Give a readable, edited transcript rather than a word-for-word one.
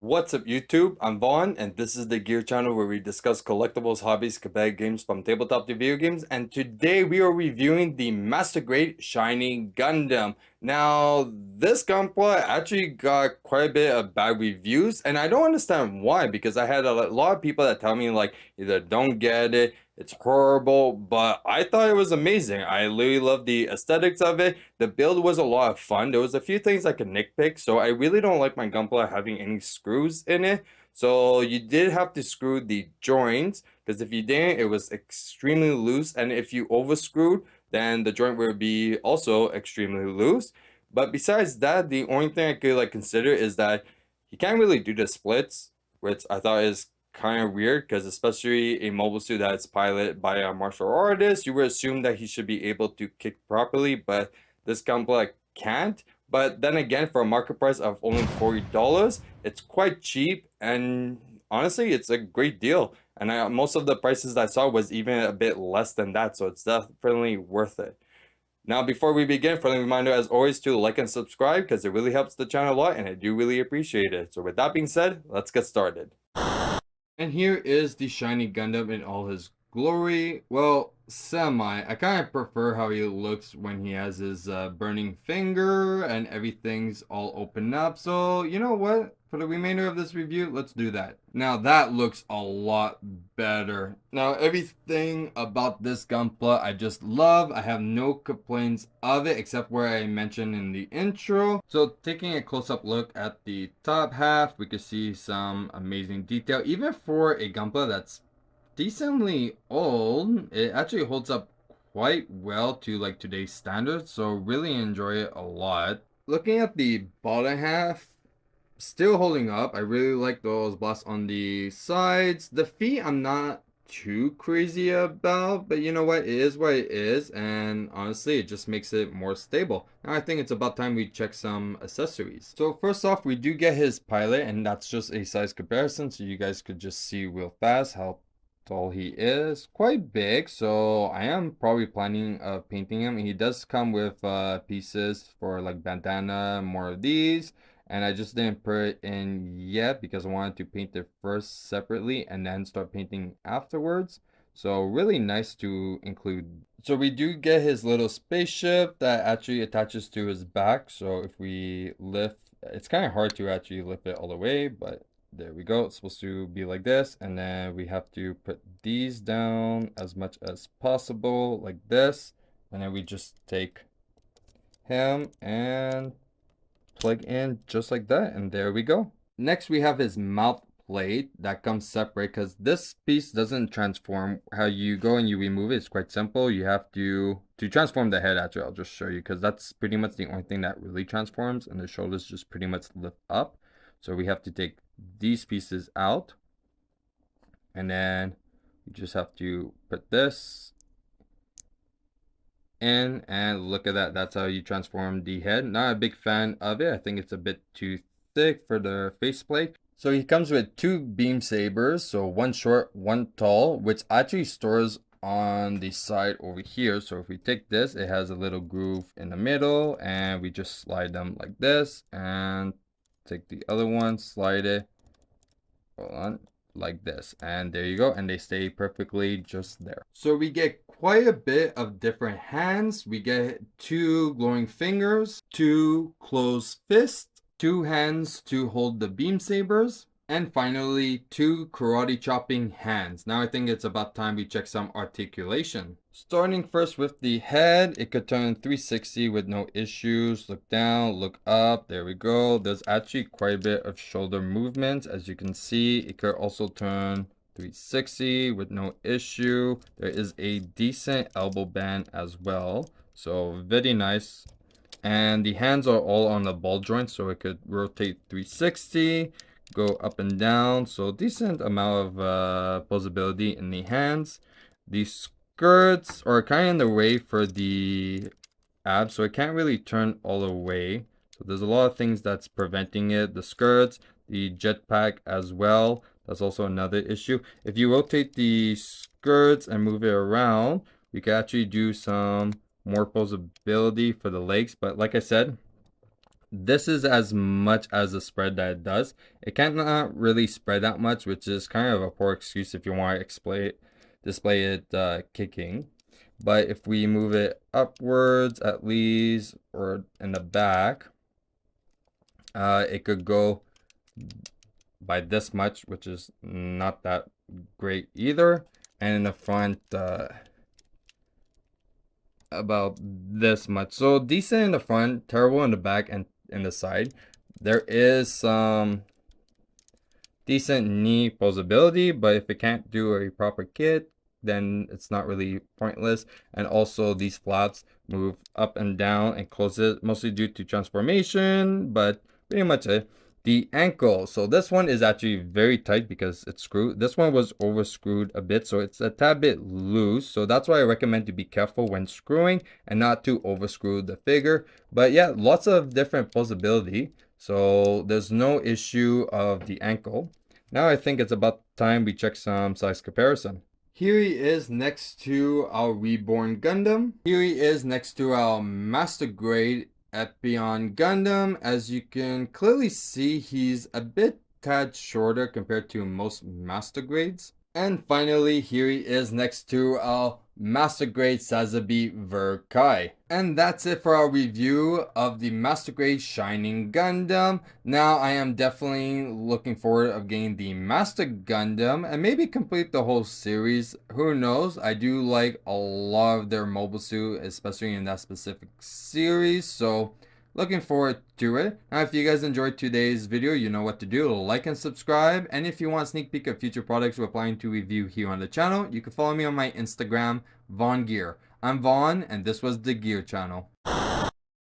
What's up YouTube? I'm Vaughn and this is the Gear channel where we discuss collectibles, hobbies, competitive games from tabletop to video games, and today we are reviewing the Master Grade Shiny Gundam. Now this Gunpla actually got quite a bit of bad reviews and I don't understand why, because I had a lot of people that tell me like either don't get it, it's horrible, but I thought it was amazing. I literally love the aesthetics of it. The build was a lot of fun. There was a few things I could nitpick, so I really don't like my Gunpla having any screws in it. So you did have to screw the joints, because if you didn't, it was extremely loose, and if you overscrewed, then the joint would be also extremely loose. But besides that, the only thing I could like consider is that you can't really do the splits, which I thought is kind of weird, because especially a mobile suit that's piloted by a martial artist, you would assume that he should be able to kick properly, but this Gunpla can't. But then again, for a market price of only $40, it's quite cheap, and honestly, it's a great deal. And most of the prices that I saw was even a bit less than that, so it's definitely worth it. Now, before we begin, friendly reminder as always to like and subscribe, because it really helps the channel a lot, and I do really appreciate it. So with that being said, let's get started. And here is the shiny Gundam in all his glory. Well, semi. I kind of prefer how he looks when he has his burning finger and everything's all open up. So, you know what? For the remainder of this review, let's do that. Now, that looks a lot better. Now, everything about this Gunpla I just love. I have no complaints of it except where I mentioned in the intro. So, taking a close-up look at the top half, we can see some amazing detail. Even for a Gunpla that's decently old, it actually holds up quite well to like today's standards, so really enjoy it a lot. Looking at the bottom half, still holding up. I really like those blasts on the sides. The feet I'm not too crazy about, but you know what, it is what it is, and honestly it just makes it more stable. Now I think it's about time we check some accessories. So first off, we do get his pilot, and that's just a size comparison so you guys could just see real fast how tall he is. Quite big, so I am probably planning of painting him. He does come with pieces for like bandana, more of these, and I just didn't put it in yet because I wanted to paint it first separately and then start painting afterwards. So really nice to include. So we do get his little spaceship that actually attaches to his back. So if we lift, it's kind of hard to actually lift it all the way, but there we go. It's supposed to be like this, and then we have to put these down as much as possible like this, and then we just take him and plug in just like that, and there we go. Next we have his mouth plate that comes separate because this piece doesn't transform. How you go and you remove it is quite simple. You have to transform the head. Actually, I'll just show you because that's pretty much the only thing that really transforms, and the shoulders just pretty much lift up. So we have to take these pieces out, and then you just have to put this in, and look at that. That's how you transform the head. Not a big fan of it. I think it's a bit too thick for the faceplate. So he comes with two beam sabers, so one short, one tall, which actually stores on the side over here. So if we take this, it has a little groove in the middle, and we just slide them like this, and take the other one, slide it, hold on, like this, and there you go, and they stay perfectly just there. So we get quite a bit of different hands. We get two glowing fingers, two closed fists, two hands to hold the beam sabers, and finally two karate chopping hands. Now I think it's about time we check some articulation. Starting first with the head, it could turn 360 with no issues. Look down, look up, there we go. There's actually quite a bit of shoulder movement. As you can see, it could also turn 360 with no issue. There is a decent elbow band as well, so very nice. And the hands are all on the ball joint, so it could rotate 360, go up and down, so decent amount of posability in the hands. These skirts are kind of in the way for the abs, so it can't really turn all the way. So there's a lot of things that's preventing it. The skirts, the jetpack as well, that's also another issue. If you rotate the skirts and move it around, we can actually do some more posability for the legs, but like I said, this is as much as the spread that it does. It cannot really spread that much, which is kind of a poor excuse if you want to display it kicking. But if we move it upwards at least, or in the back, it could go by this much, which is not that great either. And in the front, about this much. So decent in the front, terrible in the back and in the side. There is some decent knee posability, but if it can't do a proper kit, then it's not really pointless. And also these flaps move up and down and close it, mostly due to transformation, but pretty much it. The ankle, so this one is actually very tight because it's screwed. This one was over screwed a bit, so it's a tad bit loose. So that's why I recommend to be careful when screwing and not to over screw the figure. But yeah, lots of different posability, so there's no issue of the ankle. Now I think it's about time we check some size comparison. Here he is next to our Reborn Gundam. Here he is next to our Master Grade Epion Gundam. As you can clearly see, he's a bit tad shorter compared to most Master Grades. And finally, here he is next to our Master Grade Sazabi Verkai. And that's it for our review of the Master Grade Shining Gundam. Now I am definitely looking forward of getting the Master Gundam and maybe complete the whole series. Who knows? I do like a lot of their mobile suit, especially in that specific series. So looking forward to it. Now, if you guys enjoyed today's video, you know what to do. Like and subscribe. And if you want a sneak peek of future products we're planning to review here on the channel, you can follow me on my Instagram, VaughnGear. I'm Vaughn, and this was the Gear Channel.